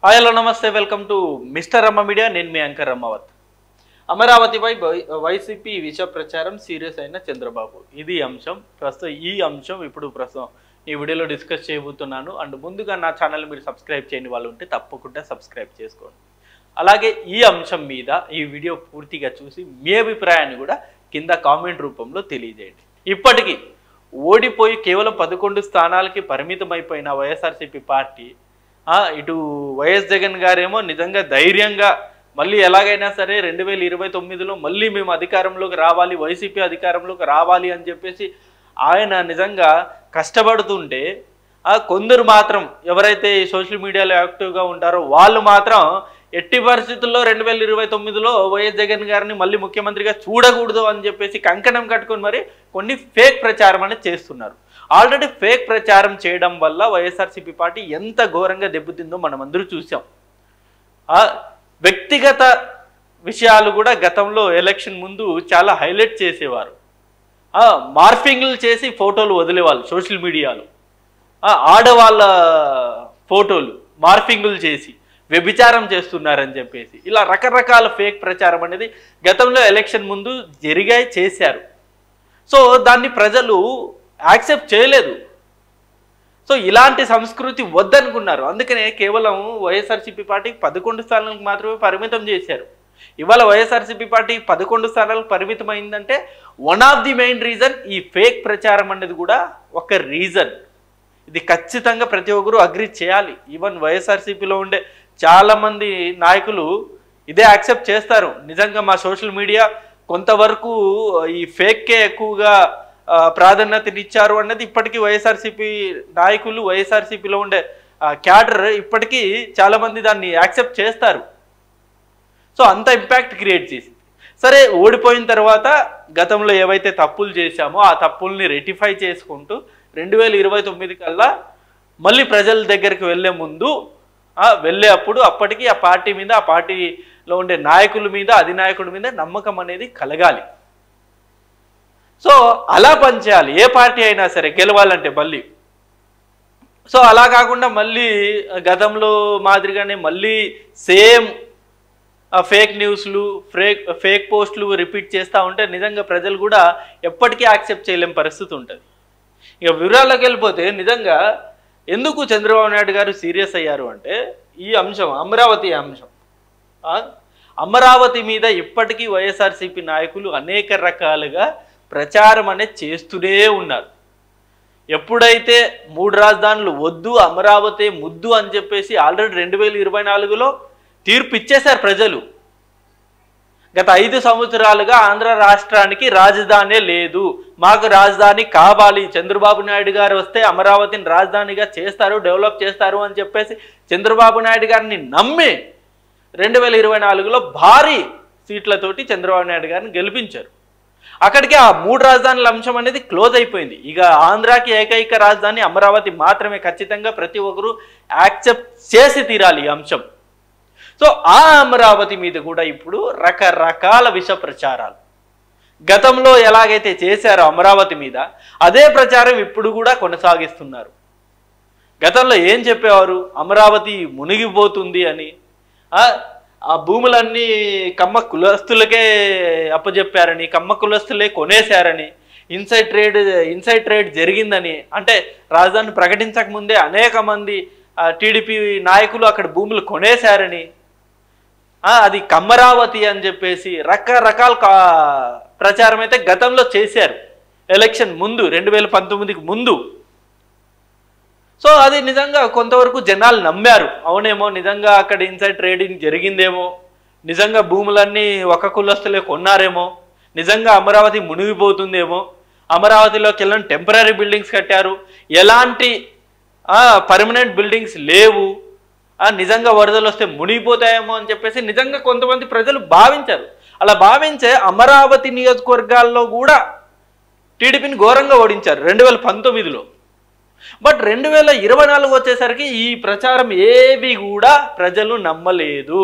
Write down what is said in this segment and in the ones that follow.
Hi hello నమస్తే welcome to mister అమ్మ media. నేను మీ యాంకర్ అమ్మవత్. అమరావతిపై వైసీపీ విష ప్రచారం సీరియస్ అయిన చంద్రబాబు, ఇది అంశం. ఈ అంశం ఇప్పుడు ఈ వీడియోలో డిస్కస్ చేయబోతున్నాను. అండ్ ముందుగా నా ఛానల్ మీరు సబ్స్క్రైబ్ చేయని వాళ్ళు ఉంటే తప్పకుండా సబ్స్క్రైబ్ చేసుకోండి. అలాగే ఈ అంశం మీద ఈ వీడియో పూర్తిగా చూసి మీ అభిప్రాయాన్ని కూడా కింద కామెంట్ రూపంలో తెలియజేయండి. ఇప్పటికీ ఓడిపోయి కేవలం 11 స్థానాలకి పరిమితమైపోయిన వైఎస్ఆర్సీపీ పార్టీ, ఇటు వైఎస్ జగన్ గారేమో నిజంగా ధైర్యంగా మళ్ళీ ఎలాగైనా సరే 2029లో మళ్ళీ మేము అధికారంలోకి రావాలి, వైసీపీ అధికారంలోకి రావాలి అని చెప్పేసి ఆయన నిజంగా కష్టపడుతుంటే, కొందరు మాత్రం ఎవరైతే సోషల్ మీడియాలో యాక్టివ్గా ఉంటారో వాళ్ళు మాత్రం ఎట్టి పరిస్థితుల్లో 2029లో వైఎస్ జగన్ గారిని మళ్ళీ ముఖ్యమంత్రిగా చూడకూడదు అని చెప్పేసి కంకణం కట్టుకొని మరి కొన్ని ఫేక్ ప్రచారం అనేది చేస్తున్నారు. ఆల్రెడీ ఫేక్ ప్రచారం చేయడం వల్ల వైఎస్ఆర్సీపీ పార్టీ ఎంత ఘోరంగా దెబ్బతిందో మనం అందరూ చూసాం. వ్యక్తిగత విషయాలు కూడా గతంలో ఎలక్షన్ ముందు చాలా హైలైట్ చేసేవారు. మార్ఫింగ్లు చేసి ఫోటోలు వదిలేవాళ్ళు సోషల్ మీడియాలో. ఆడవాళ్ళ ఫోటోలు మార్ఫింగ్లు చేసి వ్యభిచారం చేస్తున్నారని చెప్పేసి ఇలా రకరకాల ఫేక్ ప్రచారం అనేది గతంలో ఎలక్షన్ ముందు చేశారు. సో దాన్ని ప్రజలు యాక్సెప్ట్ చేయలేదు. సో ఇలాంటి సంస్కృతి వద్దనుకున్నారు. అందుకనే కేవలం వైఎస్ఆర్సీపీ పార్టీకి 11 స్థానాలకు మాత్రమే పరిమితం చేశారు. ఇవాళ వైఎస్ఆర్సీపీ పార్టీ 11 స్థానాలకు పరిమితం అయిందంటే one of the main reason ఈ ఫేక్ ప్రచారం అనేది కూడా ఒక రీజన్. ఇది ఖచ్చితంగా ప్రతి ఒక్కరూ అగ్రీ చేయాలి. ఈవెన్ వైఎస్ఆర్సీపీలో ఉండే చాలామంది నాయకులు ఇదే యాక్సెప్ట్ చేస్తారు. నిజంగా మా సోషల్ మీడియా కొంతవరకు ఈ ఫేక్కే ఎక్కువగా ప్రాధాన్యతనిచ్చారు అన్నది ఇప్పటికీ వైఎస్ఆర్సీపీ నాయకులు, వైఎస్ఆర్సీపీలో ఉండే క్యాడర్ ఇప్పటికీ చాలామంది దాన్ని యాక్సెప్ట్ చేస్తారు. సో అంత ఇంపాక్ట్ క్రియేట్ చేసింది. సరే, ఓడిపోయిన తర్వాత గతంలో ఏవైతే తప్పులు చేశామో ఆ తప్పుల్ని రెటిఫై చేసుకుంటూ 2029 కల్లా మళ్ళీ ప్రజల దగ్గరికి వెళ్ళే ముందు అప్పటికి ఆ పార్టీ మీద, ఆ పార్టీలో ఉండే నాయకుల మీద, అధినాయకుడి మీద నమ్మకం అనేది కలగాలి. సో అలా పనిచేయాలి ఏ పార్టీ అయినా సరే గెలవాలంటే మళ్ళీ. సో అలా కాకుండా మళ్ళీ గతంలో మాదిరిగానే మళ్ళీ సేమ్ ఫేక్ న్యూస్లు, ఫేక్ పోస్టులు రిపీట్ చేస్తూ ఉంటే నిజంగా ప్రజలు కూడా ఎప్పటికీ యాక్సెప్ట్ చేయలేని పరిస్థితి ఉంటుంది. ఇక వివరాల్లోకి వెళ్ళిపోతే నిజంగా ఎందుకు చంద్రబాబు నాయుడు గారు సీరియస్ అయ్యారు అంటే ఈ అంశం, అమరావతి అంశం. అమరావతి మీద ఇప్పటికీ వైఎస్ఆర్సీపీ నాయకులు అనేక రకాలుగా ప్రచారం అనేది చేస్తూనే ఉన్నారు. ఎప్పుడైతే 3 రాజధానులు వద్దు, అమరావతి ముద్దు అని చెప్పేసి ఆల్రెడీ 2024లో తీర్పు ఇచ్చేశారు ప్రజలు. గత 5 సంవత్సరాలుగా ఆంధ్ర రాష్ట్రానికి రాజధానే లేదు, మాకు రాజధాని కావాలి, చంద్రబాబు నాయుడు గారు వస్తే అమరావతిని రాజధానిగా చేస్తారు, డెవలప్ చేస్తారు అని చెప్పేసి చంద్రబాబు నాయుడు గారిని నమ్మి 2024లో భారీ సీట్లతోటి చంద్రబాబు నాయుడు గారిని గెలిపించారు. అక్కడికి ఆ 3 రాజధానుల అంశం అనేది క్లోజ్ అయిపోయింది. ఇక ఆంధ్రాకి ఏకైక రాజధాని అమరావతి మాత్రమే ఖచ్చితంగా ప్రతి ఒక్కరూ యాక్సెప్ట్ చేసి తీరాలి ఈ అంశం. సో ఆ అమరావతి మీద కూడా ఇప్పుడు రకరకాల విష ప్రచారాలు గతంలో ఎలాగైతే చేశారో అమరావతి మీద అదే ప్రచారం ఇప్పుడు కూడా కొనసాగిస్తున్నారు. గతంలో ఏం చెప్పేవారు, అమరావతి మునిగిపోతుంది అని, ఆ భూములన్నీ కమ్మ కులస్తులకే అప్పచెప్పారని, కమ్మ కులస్తులే కొనేశారని, ఇన్సైడ్ ట్రేడ్ జరిగిందని, అంటే రాజధాని ప్రకటించక ముందే అనేక మంది టీడీపీ నాయకులు అక్కడ భూములు కొనేశారని, అది కమ్మరావతి అని చెప్పేసి రకరకాల ప్రచారం అయితే గతంలో చేశారు ఎలక్షన్ ముందు, 2019కి ముందు. సో అది నిజంగా కొంతవరకు జనాలు నమ్మారు. అవునేమో నిజంగా అక్కడ ఇన్సైడ్ ట్రేడింగ్ జరిగిందేమో, నిజంగా భూములన్నీ ఒక కులస్తులే కొన్నారేమో, నిజంగా అమరావతి మునిగిపోతుందేమో, అమరావతిలోకి వెళ్ళిన టెంపరీ బిల్డింగ్స్ కట్టారు, ఎలాంటి పర్మనెంట్ బిల్డింగ్స్ లేవు, నిజంగా వరదలు వస్తే మునిగిపోతాయేమో అని చెప్పేసి నిజంగా కొంతమంది ప్రజలు భావించారు. అలా భావించే అమరావతి నియోజకవర్గాల్లో కూడా టీడీపీని ఘోరంగా ఓడించారు 2019లో. బట్ 2024 వచ్చేసరికి ఈ ప్రచారం ఏవి కూడా ప్రజలు నమ్మలేదు.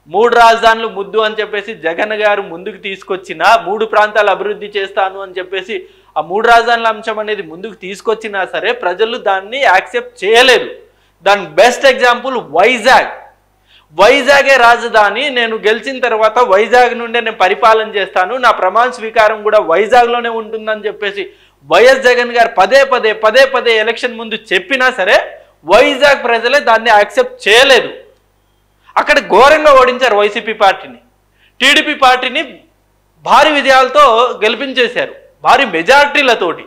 3 రాజధానులు ముద్దు అని చెప్పేసి జగన్ గారు ముందుకు తీసుకొచ్చిన, 3 ప్రాంతాలు అభివృద్ధి చేస్తాను అని చెప్పేసి ఆ 3 రాజధానుల అంశం అనేది ముందుకు తీసుకొచ్చినా సరే ప్రజలు దాన్ని యాక్సెప్ట్ చేయలేదు. దాని బెస్ట్ ఎగ్జాంపుల్ వైజాగే రాజధాని, నేను గెలిచిన తర్వాత వైజాగ్ నుండే నేను పరిపాలన చేస్తాను, నా ప్రమాణ స్వీకారం కూడా వైజాగ్లోనే ఉంటుందని చెప్పేసి వైఎస్ జగన్ గారు పదే పదే ఎలక్షన్ ముందు చెప్పినా సరే వైజాగ్ ప్రజలే దాన్ని యాక్సెప్ట్ చేయలేదు. అక్కడ ఘోరంగా ఓడించారు వైసీపీ పార్టీని. టీడీపీ పార్టీని భారీ విజయాలతో గెలిపించేశారు, భారీ మెజార్టీలతోటి.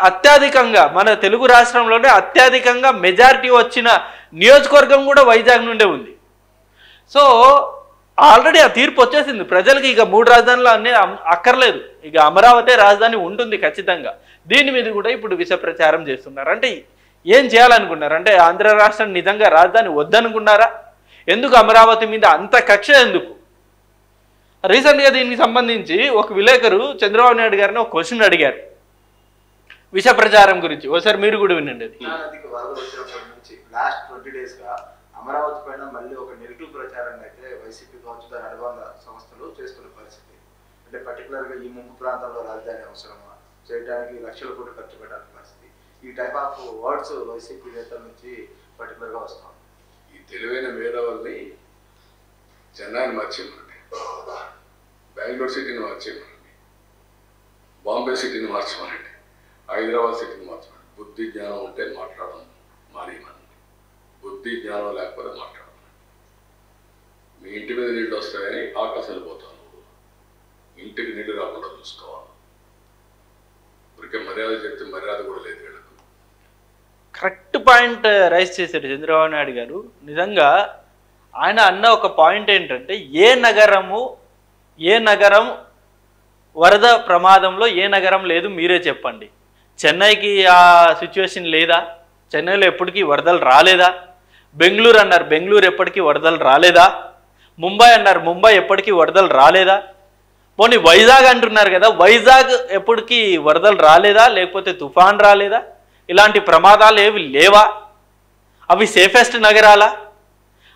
అత్యధికంగా మన తెలుగు రాష్ట్రంలోనే అత్యధికంగా మెజారిటీ వచ్చిన నియోజకవర్గం కూడా వైజాగ్ నుండే ఉంది. సో ఆల్రెడీ ఆ తీర్పు వచ్చేసింది ప్రజలకి. ఇక 3 రాజధానులు అన్నీ అక్కర్లేదు, ఇక అమరావతి రాజధాని ఉంటుంది ఖచ్చితంగా. దీని మీద కూడా ఇప్పుడు విష ప్రచారం చేస్తున్నారు. అంటే ఏం చేయాలనుకున్నారు? అంటే ఆంధ్ర రాష్ట్రం నిజంగా రాజధాని వద్దనుకున్నారా? ఎందుకు అమరావతి మీద అంత కక్ష ఎందుకు? రీసెంట్గా దీనికి సంబంధించి ఒక విలేకరు చంద్రబాబు నాయుడు గారిని ఒక క్వశ్చన్ అడిగారు విష ప్రచారం గురించి. ఒకసారి మీరు కూడా వినండి. లాస్ట్ 20 days గా అమరావతి పైన మళ్ళీ ఒక నెగిటివ్ ప్రచారాన్ని అయితే వైసీపీ కావచ్చు దాని అనుబంధ సంస్థలు చేస్తున్న పరిస్థితి. అంటే పర్టికులర్ గా ఈ ముంపు ప్రాంతంలో రాజధాని అవసరమా, చేయడానికి లక్షల కోట్లు ఖర్చు పెట్టాల్సిన పరిస్థితి, ఈ టైప్ ఆఫ్ వర్డ్స్ వైసీపీ నేతల నుంచి పర్టికులర్ గా వస్తాం. ఈ తెలివైన మేధావుల్ని చెన్నైని మార్చేయమండి, బెంగళూరు సిటీని మార్చేయమండి, బాంబే సిటీని మార్చమనండి, హైదరాబాద్ సిటీని మార్చమని. బుద్ధి జ్ఞానం ఉంటే మాట్లాడడం మానేయమనండి, బుద్ధి జ్ఞానం లేకపోతే మాట్లాడమని. మీ ఇంటి మీద నీళ్ళు వస్తాయని ఆకాశాలు పోతాను, ఇంటికి నీళ్ళు రాకుండా చూసుకోవాలి. ఇప్పటికే మర్యాద చెప్తే మర్యాద కూడా లేదు వీళ్ళకు. కరెక్ట్ పాయింట్ రైజ్ చేశాడు చంద్రబాబు నాయుడు గారు. నిజంగా ఆయన అన్న ఒక పాయింట్ ఏంటంటే, ఏ నగరం వరద ప్రమాదంలో ఏ నగరం లేదు మీరే చెప్పండి. చెన్నైకి ఆ సిచ్యువేషన్ లేదా? చెన్నైలో ఎప్పటికీ వరదలు రాలేదా? బెంగళూరు అన్నారు, బెంగళూరు ఎప్పటికీ వరదలు రాలేదా? ముంబై అన్నారు, ముంబై ఎప్పటికీ వరదలు రాలేదా? పోనీ వైజాగ్ అంటున్నారు కదా, వైజాగ్ ఎప్పటికీ వరదలు రాలేదా? లేకపోతే తుఫాన్ రాలేదా? ఇలాంటి ప్రమాదాలు ఏవి లేవా? అవి సేఫెస్ట్ నగరాలా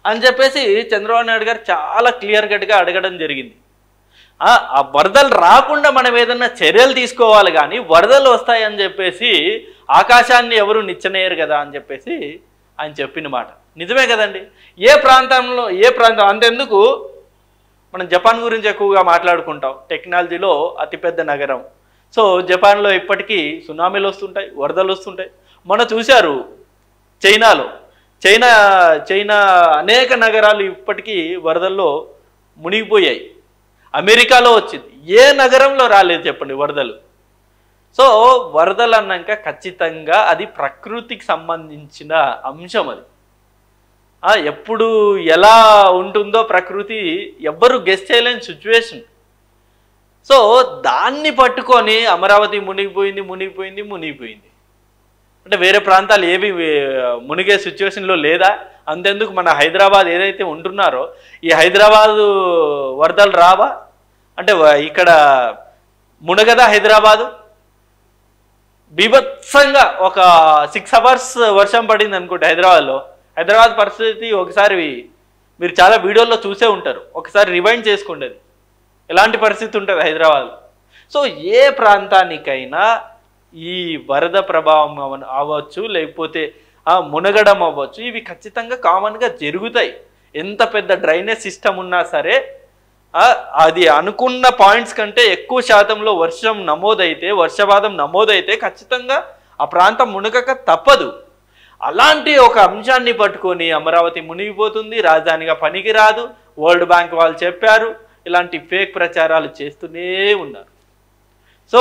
అని చెప్పేసి చంద్రబాబు నాయుడు గారు చాలా క్లియర్ కట్గా అడగడం జరిగింది. ఆ వరదలు రాకుండా మనం ఏదన్నా చర్యలు తీసుకోవాలి, కానీ వరదలు వస్తాయని చెప్పేసి ఆకాశాన్ని ఎవరు నిచ్చనేయరు కదా అని చెప్పేసి ఆయన చెప్పిన మాట నిజమే కదండి. ఏ ప్రాంతం అంతెందుకు మనం జపాన్ గురించి ఎక్కువగా మాట్లాడుకుంటాం, టెక్నాలజీలో అతిపెద్ద నగరం. సో జపాన్లో ఇప్పటికీ సునామీలు వస్తుంటాయి, వరదలు వస్తుంటాయి. మొన్న చూశారు చైనా అనేక నగరాలు ఇప్పటికీ వరదల్లో మునిగిపోయాయి. అమెరికాలో వచ్చింది, ఏ నగరంలో రాలేదు చెప్పండి వరదలు. సో వరదలు అన్నాక ఖచ్చితంగా అది ప్రకృతికి సంబంధించిన అంశం. అది ఎప్పుడు ఎలా ఉంటుందో ప్రకృతి ఎవ్వరూ గెస్ చేయలేని సిచ్యువేషన్. సో దాన్ని పట్టుకొని అమరావతి మునిగిపోయింది అంటే వేరే ప్రాంతాలు ఏవి మునిగే సిచ్యువేషన్లో లేదా? అంతెందుకు మన హైదరాబాద్ ఏదైతే ఉంటున్నారో ఈ హైదరాబాదు వరదలు రావా? అంటే ఇక్కడ మునగదా హైదరాబాదు? బీభత్సంగా ఒక 6 hours వర్షం పడింది అనుకుంటే హైదరాబాద్లో. హైదరాబాద్ పరిస్థితి ఒకసారి మీరు చాలా వీడియోల్లో చూసే ఉంటారు, ఒకసారి రివైండ్ చేసుకోండి అది ఎలాంటి పరిస్థితి ఉంటుంది హైదరాబాద్లో. సో ఏ ప్రాంతానికైనా ఈ వరద ప్రభావం అవ్వచ్చు, లేకపోతే మునగడం అవ్వచ్చు, ఇవి ఖచ్చితంగా కామన్గా జరుగుతాయి. ఎంత పెద్ద డ్రైనేజ్ సిస్టమ్ ఉన్నా సరే అది అనుకున్న పాయింట్స్ కంటే ఎక్కువ శాతంలో వర్షపాతం నమోదైతే ఖచ్చితంగా ఆ ప్రాంతం మునగక తప్పదు. అలాంటి ఒక అంశాన్ని పట్టుకొని అమరావతి మునిగిపోతుంది, రాజధానిగా పనికి రాదు, వరల్డ్ బ్యాంక్ వాళ్ళు చెప్పారు, ఇలాంటి ఫేక్ ప్రచారాలు చేస్తూనే ఉన్నారు. సో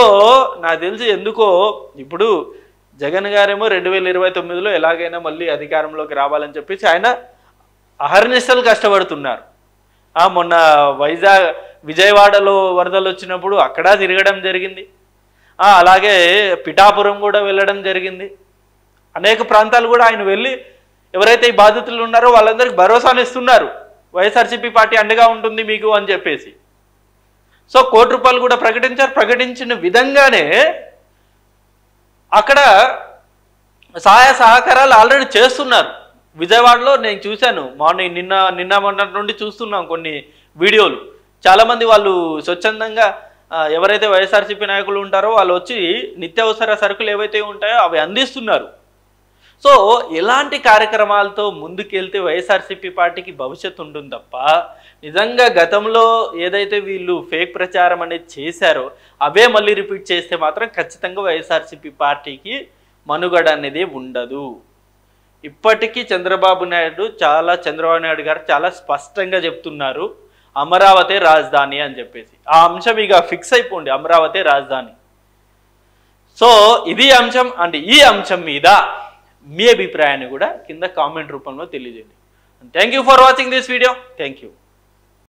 నాకు తెలిసి ఎందుకో ఇప్పుడు జగన్ గారేమో 2029లో ఎలాగైనా మళ్ళీ అధికారంలోకి రావాలని చెప్పేసి ఆయన అహర్నిశలు కష్టపడుతున్నారు. మొన్న విజయవాడలో వరదలు వచ్చినప్పుడు అక్కడ తిరగడం జరిగింది, అలాగే పిఠాపురం కూడా వెళ్ళడం జరిగింది. అనేక ప్రాంతాలు కూడా ఆయన వెళ్ళి ఎవరైతే ఈ బాధితులు ఉన్నారో వాళ్ళందరికీ భరోసానిస్తున్నారు, వైఎస్ఆర్సీపీ పార్టీ అండగా ఉంటుంది మీకు అని చెప్పేసి. సో ₹1 కోటి కూడా ప్రకటించారు. ప్రకటించిన విధంగానే అక్కడ సహాయ సహకారాలు ఆల్రెడీ చేస్తున్నారు. విజయవాడలో నేను చూశాను, మార్నింగ్ నిన్న మొన్న నుండి చూస్తున్నాం కొన్ని వీడియోలు. చాలామంది వాళ్ళు స్వచ్ఛందంగా ఎవరైతే వైఎస్ఆర్సీపీ నాయకులు ఉంటారో వాళ్ళు వచ్చి నిత్యావసర సరుకులు ఏవైతే ఉంటాయో అవి అందిస్తున్నారు. సో ఎలాంటి కార్యక్రమాలతో ముందుకెళ్తే వైఎస్ఆర్సీపీ పార్టీకి భవిష్యత్తు ఉంటుంది తప్ప నిజంగా గతంలో ఏదైతే వీళ్ళు ఫేక్ ప్రచారం అనేది చేశారో అవే మళ్ళీ రిపీట్ చేస్తే మాత్రం ఖచ్చితంగా వైఎస్ఆర్సీపీ పార్టీకి మనుగడ అనేది ఉండదు. ఇప్పటికీ చంద్రబాబు నాయుడు గారు చాలా స్పష్టంగా చెప్తున్నారు అమరావతి రాజధాని అని చెప్పేసి. ఆ అంశం ఇక ఫిక్స్ అయిపోండి, అమరావతి రాజధాని. సో ఇది అంశం. అంటే ఈ అంశం మీద మీ అభిప్రాయాన్ని కూడా కింద కామెంట్ రూపంలో తెలియజేయండి. Thank you for watching this video. Thank you.